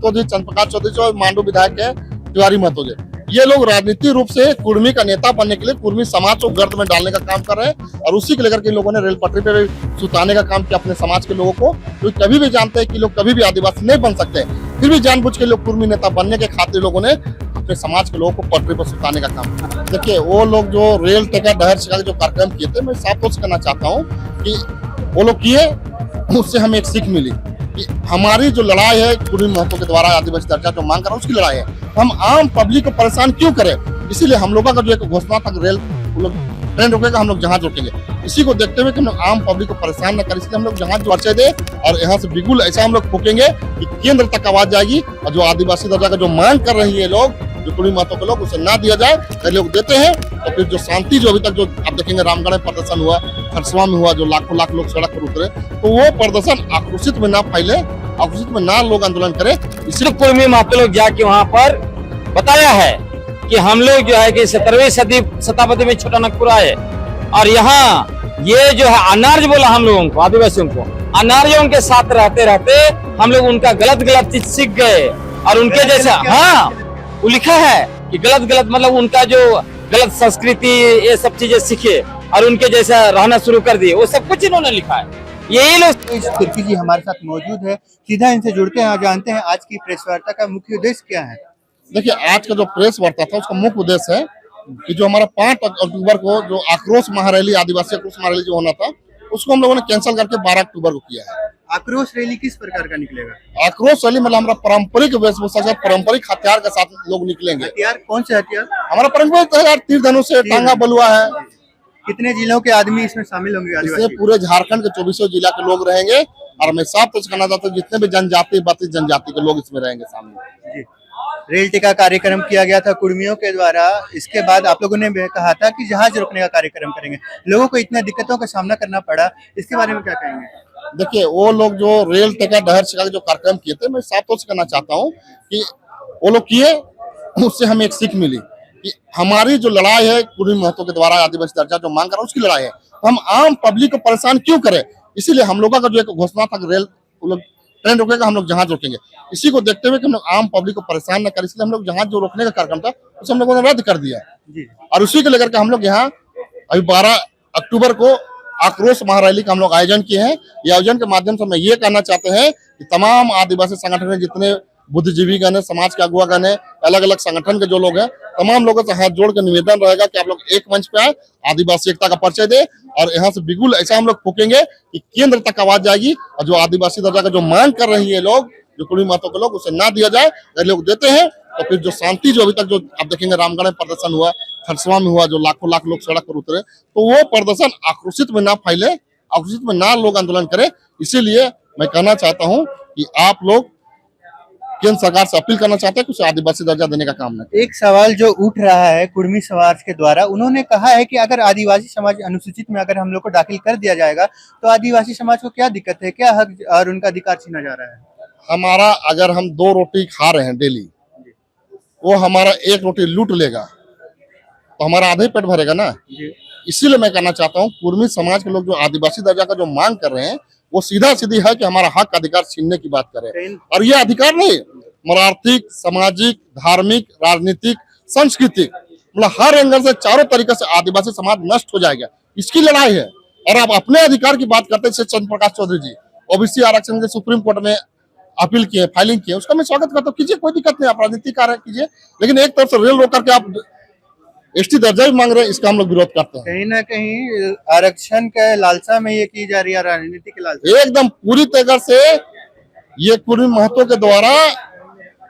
महतो जी, चंद्रप्रकाश चौधरी और मांडू विधायक है तिवारी महतो जी। ये लोग राजनीतिक रूप से कुर्मी का नेता बनने के लिए कुर्मी समाज को गर्द में डालने का काम कर रहे हैं और उसी को लेकर के लोगों ने रेल पटरी पे सुताने का काम किया अपने समाज के लोगों को। तो कभी भी जानते हैं कि लोग कभी भी आदिवासी नहीं बन सकते, फिर भी जानबूझ के लोग कुर्मी नेता बनने के खातिर लोगों ने अपने समाज के लोगों को पटरी पर सुताने का काम किया। देखिए, वो लोग जो रेल टिकट डहर शिका जो कार्यक्रम किए थे, मैं साफ तौर से कहना चाहता हूँ कि वो लोग किए, उससे हमें एक सीख मिली कि हमारी जो लड़ाई है कुर्मी महतो के द्वारा आदिवासी दर्जा जो मांग कर रहा है उसकी लड़ाई है। हम आम पब्लिक को परेशान क्यों करें, इसीलिए हम लोगों का जो एक घोषणा था रेल ट्रेन रोकेगा, हम लोग जहाज रोकेंगे। इसी को देखते हुए कि हम लोग आम पब्लिक को परेशान न करें, इसलिए हम लोग जहाज परिचय दे और यहाँ से बिल्कुल ऐसा हम लोग फूकेंगे कि केंद्र तक आवाज जाएगी और जो आदिवासी दर्जा का जो मांग कर रही है लोग, जो कुर्मी महतो के लोग, उसे ना दिया जाए। अगर लोग देते हैं तो फिर जो शांति जो अभी तक जो आप देखेंगे रामगढ़ में प्रदर्शन हुआ, खरसवा में हुआ, जो लाखों लाख लोग सड़क पर उतरे, तो वो प्रदर्शन आक्रोशित में ना फैले, आक्रोशित में ना लोग आंदोलन करें। इसलिए कुर्मी महतो लोग जाके वहाँ पर बताया है कि हम लोग जो है कि 17वीं शताब्दी में छोटा नागपुर आए और यहाँ ये जो है अनार्य बोला हम लोगों को, आदिवासियों को, अनार्यों के साथ रहते रहते हम लोग उनका गलत चीज सीख गए और उनके जैसा, हाँ वो लिखा है कि गलत मतलब उनका जो गलत संस्कृति ये सब चीजें सीखे और उनके जैसा रहना शुरू कर दिए, वो सब कुछ इन्होंने लिखा है। यही लोग तिर्की जी हमारे साथ मौजूद है, सीधा इनसे जुड़ते हैं और जानते हैं आज की प्रेस वार्ता का मुख्य उद्देश्य क्या है। देखिए, आज का जो प्रेस वार्ता था उसका मुख्य उद्देश्य है कि जो हमारा 5 अक्टूबर को जो आक्रोश महारैली, आदिवासी आक्रोश महारैली जो होना था, उसको हम लोगों ने कैंसिल करके 12 अक्टूबर को किया है। आक्रोश रैली किस प्रकार का निकलेगा? आक्रोश रैली मतलब हमारा पारंपरिक वेशभूषा के पारंपरिक हथियार के साथ लोग निकलेंगे। हथियार कौन से हथियार? हमारा पारंपरिक हथियार तीर धनुष से, टांगा बलुआ है। कितने जिलों के आदमी इसमें शामिल होंगे? इसमें पूरे झारखंड के 24 जिला के लोग रहेंगे और मैं साफ तौर से कहना चाहता हूँ जितने भी जनजाति के लोग इसमें रहेंगे शामिल। रेल टिका कार्यक्रम किया गया था कुर्मियों के द्वारा, इसके बाद आप लोगों ने कहा था कि जहाज रोकने का कार्यक्रम करेंगे। लोगों को इतने दिक्कतों का सामना करना पड़ा, इसके बारे में क्या कहेंगे? देखिए, वो लोग जो रेल टिकट डहर शिका जो कार्यक्रम किए थे, मैं साफ तौर से कहना चाहता हूँ कि वो लोग किए, उससे हमें एक सीख मिली कि हमारी जो लड़ाई है कुर्मी महतो के द्वारा आदिवासी दर्जा जो मांग कर रहा है उसकी लड़ाई है। हम आम पब्लिक को परेशान क्यों करें, इसीलिए हम लोगों का जो एक घोषणा था रेल ट्रेन रोकेगा, हम लोग जहाज रोकेंगे। इसी को देखते हुए कि हम लोग आम पब्लिक को परेशान न करें, इसलिए हम लोग जहाज जो रोकने का कार्यक्रम था उसे हम लोगों ने रद्द कर दिया और उसी को लेकर के हम लोग यहाँ अभी 12 अक्टूबर को आक्रोश महारैली का हम लोग आयोजन किए हैं। ये आयोजन के माध्यम से हम ये कहना चाहते हैं कि तमाम आदिवासी संगठन जितने बुद्धिजीवी गण है, समाज के अगुआ गण है, अलग अलग संगठन के जो लोग हैं, तमाम लोगों से हाथ जोड़ कर निवेदन रहेगा कि आप लोग एक मंच पे आए, आदिवासी एकता का परिचय दे और यहाँ से बिल्कुल ऐसा हम लोग फूकेंगे कि केंद्र तक आवाज जाएगी और जो आदिवासी दर्जा का जो मांग कर रही है लोग, जो कुर्मी महतो के लोग, उसे ना दिया जाए। अगर लोग देते हैं तो फिर जो शांति जो अभी तक जो आप देखेंगे रामगढ़ में प्रदर्शन हुआ, खरसवा में हुआ, जो लाखों लाख लोग सड़क पर उतरे, तो वो प्रदर्शन आक्रोशित में ना फैले, आक्रोशित में ना लोग आंदोलन करें। इसीलिए मैं कहना चाहता हूँ कि आप लोग केंद्र सरकार से अपील करना चाहते हैं कि उसे आदिवासी दर्जा देने का काम न। एक सवाल जो उठ रहा है कुर्मी समाज के द्वारा, उन्होंने कहा है कि अगर आदिवासी समाज अनुसूचित में अगर हम लोग को दाखिल कर दिया जाएगा तो आदिवासी समाज को क्या दिक्कत है, क्या हक और उनका अधिकार छीना जा रहा है? हमारा अगर हम 2 रोटी खा रहे हैं डेली, वो हमारा 1 रोटी लूट लेगा तो हमारा आधे पेट भरेगा ना। इसीलिए मैं कहना चाहता हूँ कुर्मी समाज के लोग जो आदिवासी दर्जा का जो मांग कर रहे हैं वो सीधा सीधी है कि हमारा हक अधिकार छीनने की बात करें। और ये अधिकार नहीं, हमारा आर्थिक, सामाजिक, धार्मिक, राजनीतिक, सांस्कृतिक, मतलब हर एंगल से चारों तरीके से आदिवासी समाज नष्ट हो जाएगा। इसकी लड़ाई है। और आप अपने अधिकार की बात करते हैं, चंद्रप्रकाश चौधरी जी ओबीसी आरक्षण के सुप्रीम कोर्ट में अपील किए, फाइलिंग किए, उसका मैं स्वागत करता हूँ, कीजिए, कोई दिक्कत नहीं, आप राजनीतिक कार्य कीजिए। लेकिन एक तरफ से रेल रोक करके आप एसटी दर्जा भी मांग रहे हैं, इसका हम लोग विरोध करते हैं। कहीं ना कहीं आरक्षण के लालसा में ये की जा रही है, राजनीति के लालसा एकदम पूरी तरह से ये कुर्मी महतो के द्वारा,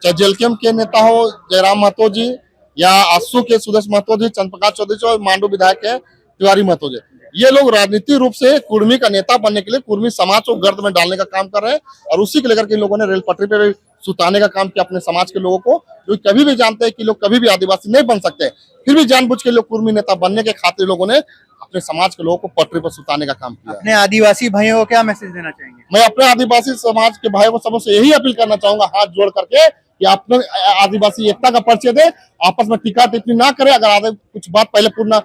चाहे जेलकेम के नेता हो जयराम महतो जी या आसू के सुदेश महतो जी, चंद्रप्रकाश चौधरी और मांडू विधायक है तिवारी महतो जी, ये लोग राजनीतिक रूप से कुर्मी का नेता बनने के लिए कुर्मी समाज को गर्द में डालने का काम कर रहे हैं और उसी को लेकर के लोगों ने रेल पटरी पे सुताने का काम किया अपने समाज के लोगों को। जो कभी भी जानते हैं कि लोग कभी भी आदिवासी नहीं बन सकते, फिर भी जानबूझ के लोग कुर्मी नेता बनने के खातिर लोगों ने अपने समाज के लोगों को पटरी पर सुताने का काम किया। अपने आदिवासी भाइयों को क्या मैसेज देना चाहेंगे? मैं अपने आदिवासी समाज के भाइयों को सबसे यही अपील करना चाहूंगा, हाथ जोड़ करके, कि अपने आदिवासी एकता का परिचय दे, आपस में टीका टिप्पणी ना करे। अगर आगे कुछ बात पहले पूर्ण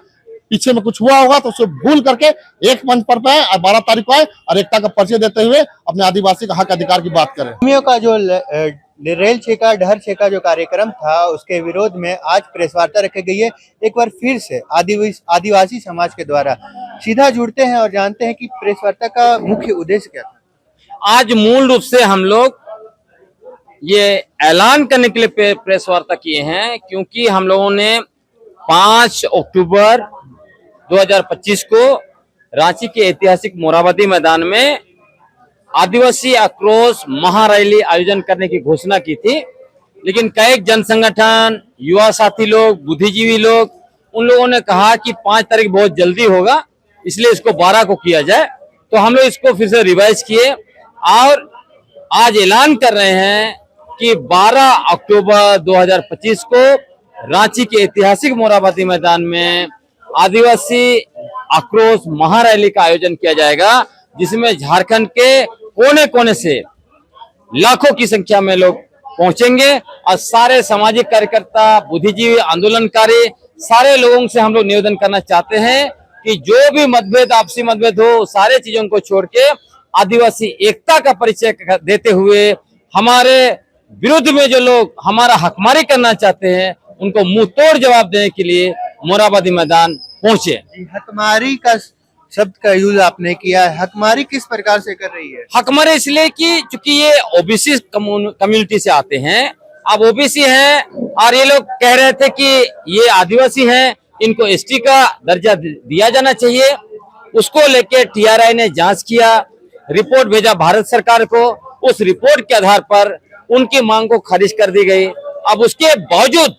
पीछे में कुछ हुआ होगा तो उसे भूल करके एक मंच पर आए और 12 तारीख को आए और एकता का परिचय देते हुए अपने आदिवासी का हक अधिकार की बात करें। कुर्मियों का जो रेल छेका डहर छेका जो कार्यक्रम था उसके विरोध में आज प्रेस वार्ता रखी गई है। एक बार फिर से आदिवासी समाज के द्वारा सीधा जुड़ते हैं और जानते हैं कि प्रेस वार्ता का मुख्य उद्देश्य क्या था। आज मूल रूप से हम लोग ये ऐलान करने के लिए प्रेस वार्ता किए हैं, क्योंकि हम लोगों ने 5 अक्टूबर 2025 को रांची के ऐतिहासिक मोरहाबादी मैदान में आदिवासी आक्रोश महारैली आयोजन करने की घोषणा की थी। लेकिन कई जन संगठन, युवा साथी लोग, बुद्धिजीवी लोग, उन लोगों ने कहा कि 5 तारीख बहुत जल्दी होगा, इसलिए इसको 12 को किया जाए। तो हम लोग इसको फिर से रिवाइज किए और आज ऐलान कर रहे हैं कि 12 अक्टूबर 2025 को रांची के ऐतिहासिक मोरहाबादी मैदान में आदिवासी आक्रोश महारैली का आयोजन किया जाएगा, जिसमें झारखंड के कोने कोने से लाखों की संख्या में लोग पहुंचेंगे और सारे सामाजिक कार्यकर्ता, बुद्धिजीवी, आंदोलनकारी, सारे लोगों से हम लोग निवेदन करना चाहते हैं कि जो भी मतभेद, आपसी मतभेद हो, सारे चीजों को छोड़ के आदिवासी एकता का परिचय देते हुए हमारे विरुद्ध में जो लोग हमारा हकमारी करना चाहते हैं उनको मुंह तोड़ जवाब देने के लिए मोरहाबादी मैदान पहुंचे। हकमारी का शब्द का यूज आपने किया है, हकमारी किस प्रकार से कर रही है? हकमारी इसलिए कि चूंकि ये ओबीसी कम्युनिटी से आते हैं, अब ओबीसी हैं और ये लोग कह रहे थे कि ये आदिवासी हैं, इनको एसटी का दर्जा दिया जाना चाहिए। उसको लेके टीआरआई ने जांच किया, रिपोर्ट भेजा भारत सरकार को। उस रिपोर्ट के आधार पर उनकी मांग को खारिज कर दी गई। अब उसके बावजूद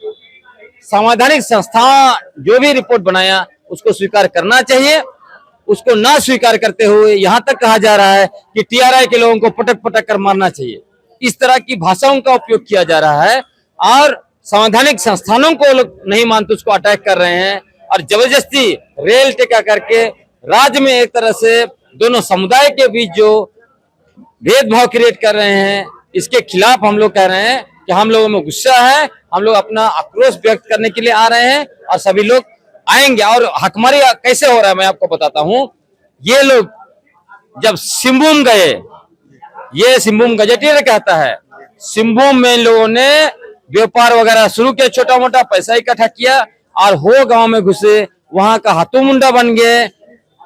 संवैधानिक संस्था जो भी रिपोर्ट बनाया उसको स्वीकार करना चाहिए। उसको ना स्वीकार करते हुए यहाँ तक कहा जा रहा है कि टीआरआई के लोगों को पटक पटक कर मारना चाहिए। इस तरह की भाषाओं का उपयोग किया जा रहा है और संवैधानिक संस्थानों को लोग नहीं मानते, उसको अटैक कर रहे हैं और जबरदस्ती रेल टेका करके राज्य में एक तरह से दोनों समुदाय के बीच जो भेदभाव क्रिएट कर रहे हैं, इसके खिलाफ हम लोग कह रहे हैं कि हम लोगों में गुस्सा है, हम लोग अपना आक्रोश व्यक्त करने के लिए आ रहे हैं और सभी लोग आएंगे। और हकमारी कैसे हो रहा है मैं आपको बताता हूं। ये लोग जब सिंहभूम गए, ये सिंहभूम गजेटियर कहता है, सिंहभूम में लोगों ने व्यापार वगैरह शुरू किया, छोटा मोटा पैसा इकट्ठा किया और हो गांव में घुसे, वहां का हाथों मुंडा बन गए।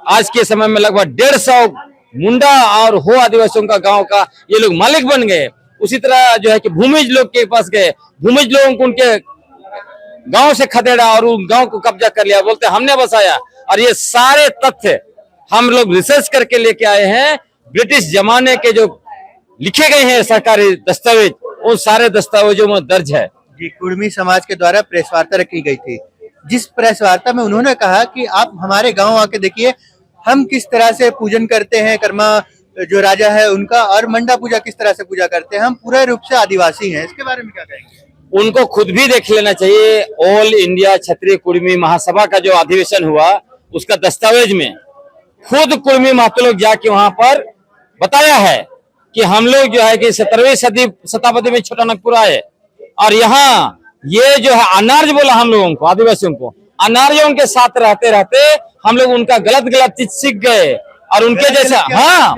आज के समय में लगभग 150 मुंडा और हो आदिवासियों का गांव का ये लोग मालिक बन गए। उसी तरह जो है कि भूमिज लोग के पास गए, भूमिज लोगों को उनके गांव से खदेड़ा और उन गांव को कब्जा कर लिया, बोलते हमने बसाया। और ये सारे तथ्य हम लोग रिसर्च करके लेके आए हैं। ब्रिटिश जमाने के जो लिखे गए हैं सरकारी दस्तावेज, उन सारे दस्तावेजों में दर्ज है। जी, कुर्मी समाज के द्वारा प्रेस वार्ता रखी गई थी, जिस प्रेस वार्ता में उन्होंने कहा कि आप हमारे गांव आके देखिए, हम किस तरह से पूजन करते हैं, कर्मा जो राजा है उनका, और मंडा पूजा किस तरह से पूजा करते हैं, हम पूरे रूप से आदिवासी हैं। इसके बारे में क्या कहेंगे? उनको खुद भी देख लेना चाहिए। ऑल इंडिया क्षत्रिय कुर्मी महासभा का जो अधिवेशन हुआ, उसका दस्तावेज में खुद कुर्मी महतो लोग जाके वहां पर बताया है कि हम लोग जो है कि 17वीं शताब्दी में छोटा नागपुर आए और यहाँ ये जो है अनार्य बोला हम लोगों को, आदिवासियों को। अनार्यों के साथ रहते रहते हम लोग उनका गलत गलत चीज सीख गए और उनके जैसा, हाँ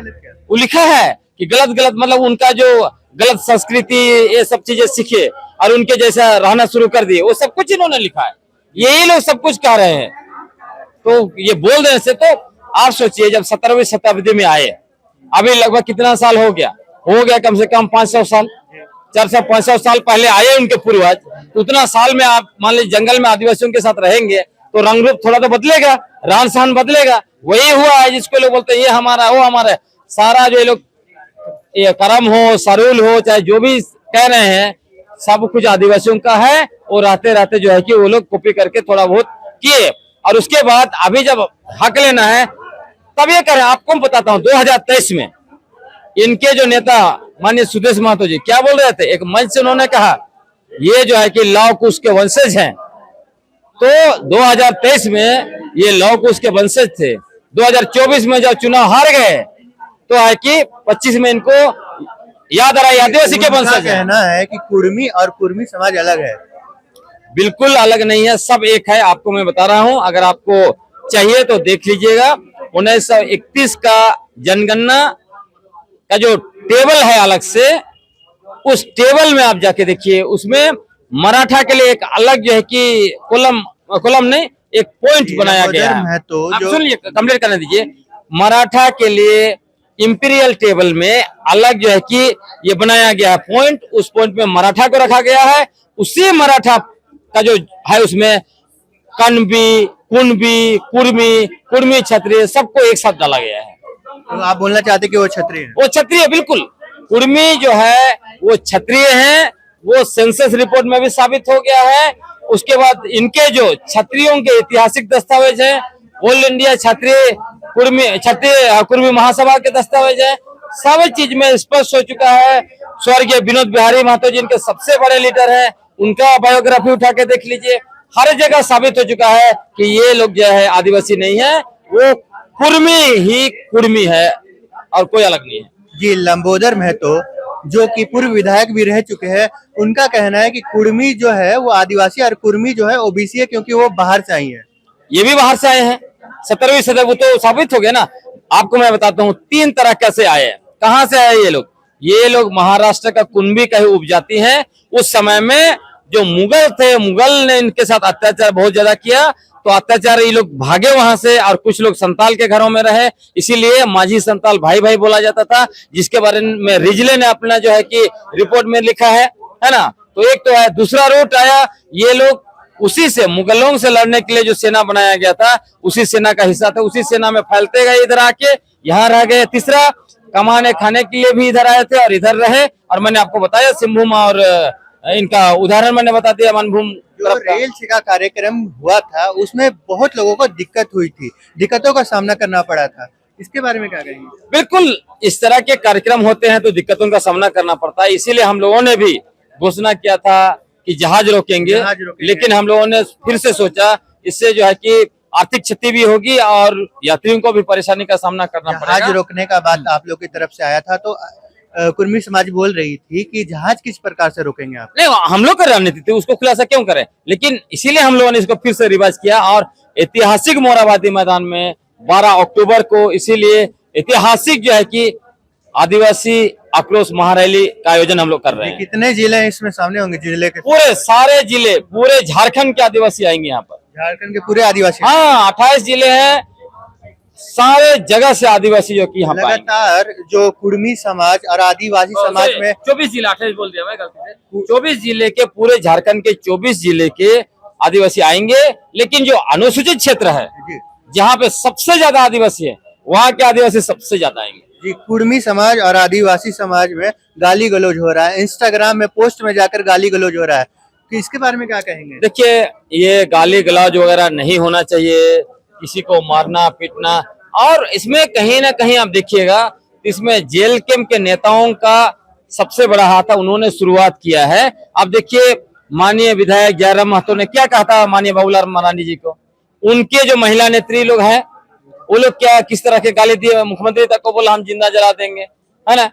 वो लिखा है कि गलत गलत मतलब उनका जो गलत संस्कृति ये सब चीजें सीखे और उनके जैसा रहना शुरू कर दिए। वो सब कुछ इन्होंने लिखा है, यही लोग सब कुछ कह रहे हैं। तो ये बोल देने से, तो आप सोचिए जब 17वीं शताब्दी में आए, अभी लगभग कितना साल हो गया कम से कम 500 साल, 400-500 साल पहले आए उनके पूर्वज। तो उतना साल में आप मान लीजिए जंगल में आदिवासियों के साथ रहेंगे तो रंग रूप थोड़ा तो बदलेगा, रहन सहन बदलेगा। वही हुआ है जिसको लोग बोलते हैं ये हमारा वो हमारा। सारा जो लोग ये करम हो, सरूल हो, चाहे जो भी कह रहे हैं, सब कुछ आदिवासियों का है। और रहते रहते जो है कि वो लोग कॉपी करके थोड़ा बहुत किए और उसके बाद अभी जब हक लेना है तब ये करें। आपको बताता हूँ 2023 में इनके जो नेता माननीय सुदेश महतो जी क्या बोल रहे थे, एक मंच से उन्होंने कहा ये जो है कि लव कुश के वंशज हैं। तो 2023 में ये लव कुश के वंशज थे। 2024 में जब चुनाव हार गए तो है कि 25 में इनको याद आ रहा है आदिवासी के वंशज। कहना है कि कुर्मी और कुर्मी समाज अलग है। बिल्कुल अलग नहीं है, सब एक है। आपको मैं बता रहा हूं, अगर आपको चाहिए तो देख लीजिएगा। 1931 का जनगणना का जो टेबल है अलग से, उस टेबल में आप जाके देखिए, उसमें मराठा के लिए एक अलग जो है कि कॉलम नहीं, एक पॉइंट बनाया गया लंबोदर है। महतो आप जो सुनिए, कंप्लीट करने दीजिए। मराठा के लिए इंपीरियल टेबल में अलग जो है कि ये बनाया गया है पॉइंट, उस पॉइंट में मराठा को रखा गया है। उसी मराठा का जो है उसमें कणबी, कुणबी, कुर्मी क्षत्रिय सबको एक साथ डाला गया है। तो आप बोलना चाहते कि वो क्षत्रिय है? वो क्षत्रिय, बिल्कुल। कुर्मी जो है वो क्षत्रिय हैं, वो सेंसस रिपोर्ट में भी साबित हो गया है। उसके बाद इनके जो क्षत्रियों के ऐतिहासिक दस्तावेज हैं, ऑल इंडिया कुर्मी महासभा के दस्तावेज है, सब चीज में स्पष्ट हो चुका है। स्वर्गीय विनोद बिहारी महतो जी इनके सबसे बड़े लीडर हैं, उनका बायोग्राफी उठा के देख लीजिए, हर जगह साबित हो चुका है कि ये लोग जो है आदिवासी नहीं है, वो कुर्मी है और कोई अलग नहीं है। जी, लंबोदर महतो जो कि पूर्व विधायक भी रह चुके हैं, उनका कहना है कि कुर्मी जो है वो आदिवासी और कुर्मी जो है ओबीसी है, क्योंकि वो बाहर से आई है। ये भी बाहर से आए हैं। 17वीं सदी वो तो साबित हो गया ना। आपको मैं बताता हूँ 3 तरह कैसे आए हैं, कहाँ से आए ये लोग महाराष्ट्र का कुणबी का ही उपजाति हैं। उस समय में जो मुगल थे, मुगल ने इनके साथ अत्याचार बहुत ज्यादा किया, तो अत्याचार ये लोग भागे वहां से, और कुछ लोग संताल के घरों में रहे, इसीलिए माझी संताल भाई भाई बोला जाता था, जिसके बारे में रिजले ने अपना जो है कि रिपोर्ट में लिखा है ना। तो एक तो है। दूसरा रूट आया, ये लोग उसी से मुगलों से लड़ने के लिए जो सेना बनाया गया था, उसी सेना का हिस्सा था, उसी सेना में फैलते गए, इधर आके यहाँ रह गए। तीसरा, कमाने खाने के लिए भी इधर आए थे और इधर रहे। और मैंने आपको बताया सिंहभूम और इनका उदाहरण मैंने बता दिया मनभूम। जो रेल शिका कार्यक्रम हुआ था उसमें बहुत लोगों को दिक्कत हुई थी, दिक्कतों का सामना करना पड़ा था, इसके बारे में क्या कहेंगे? बिल्कुल, इस तरह के कार्यक्रम होते हैं तो दिक्कतों का सामना करना पड़ता है। इसीलिए हम लोगों ने भी घोषणा किया था कि जहाज रोकेंगे, लेकिन हम लोगों ने फिर से सोचा इससे जो है कि आर्थिक क्षति भी होगी और यात्रियों को भी परेशानी का सामना करना पड़ेगा। जहाज रोकने का बात आप लोग की तरफ से आया था, तो कुर्मी समाज बोल रही थी कि जहाज किस प्रकार से रोकेंगे आप? नहीं, हम लोग का रणनीति थी, उसको खुलासा क्यों करें, लेकिन इसीलिए हम लोगों ने इसको फिर से रिवाइज किया। और ऐतिहासिक मोरहाबादी मैदान में 12 अक्टूबर को इसीलिए ऐतिहासिक जो है कि आदिवासी आक्रोश महारैली का आयोजन हम लोग कर रहे हैं। कितने जिले इसमें सामने होंगे? जिले के पूरे सारे जिले, पूरे झारखंड के आदिवासी आएंगे यहाँ पर। झारखंड के पूरे आदिवासी? हाँ, 28 जिले हैं, सारे जगह से आदिवासी जो कि यहाँ पर लगातार जो कुर्मी समाज और आदिवासी समाज में 24 जिले, 28 बोल दिया मैं गलती से, 24 जिले के, पूरे झारखंड के 24 जिले के आदिवासी आएंगे। लेकिन जो अनुसूचित क्षेत्र है, जहाँ पे सबसे ज्यादा आदिवासी है, वहाँ के आदिवासी सबसे ज्यादा आएंगे। जी, कुर्मी समाज और आदिवासी समाज में गाली गलौज हो रहा है, इंस्टाग्राम में पोस्ट में जाकर गाली गलौज हो रहा है, तो इसके बारे में क्या कहेंगे? देखिए, ये गाली गलौज वगैरह नहीं होना चाहिए, किसी को मारना पीटना। और इसमें कहीं ना कहीं आप देखिएगा, इसमें जेल कैंप के नेताओं का सबसे बड़ा हाथ है, उन्होंने शुरुआत किया है। अब देखिए, माननीय विधायक जयराम महतो ने क्या कहा था माननीय बाबूलाल मरांडी जी को, उनके जो महिला नेत्री लोग हैं वो लोग क्या किस तरह के गाली दिए, मुख्यमंत्री तक को बोला हम जिंदा जला देंगे, है ना।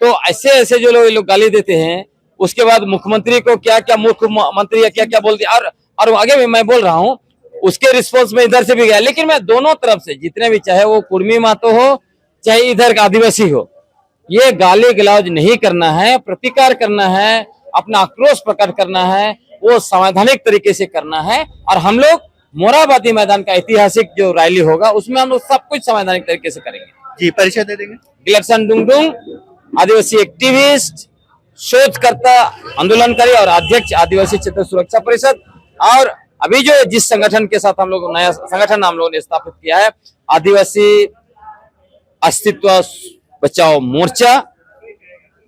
तो ऐसे ऐसे जो लोग गाली देते हैं, उसके बाद मुख्यमंत्री को क्या क्या मुख्यमंत्री या क्या क्या बोल दिया। और आगे भी मैं बोल रहा हूँ, उसके रिस्पॉन्स में इधर से भी गया। लेकिन मैं दोनों तरफ से, जितने भी, चाहे वो कुर्मी महतो हो चाहे इधर का आदिवासी हो, ये गाली गलौज नहीं करना है, प्रतिकार करना है, अपना आक्रोश प्रकट करना है, वो संवैधानिक तरीके से करना है। और हम लोग मोरहाबादी मैदान का ऐतिहासिक जो रैली होगा उसमें हम लोग सब कुछ संवैधानिक तरीके से करेंगे। जी, परिचय दे देंगे? गिलक्सन डुंगडुंग, आदिवासी एक्टिविस्ट, शोधकर्ता, आंदोलनकारी और अध्यक्ष आदिवासी क्षेत्र सुरक्षा परिषद। और अभी जो जिस संगठन के साथ हम लोग नया संगठन हम लोगों ने स्थापित किया है, आदिवासी अस्तित्व बचाओ मोर्चा,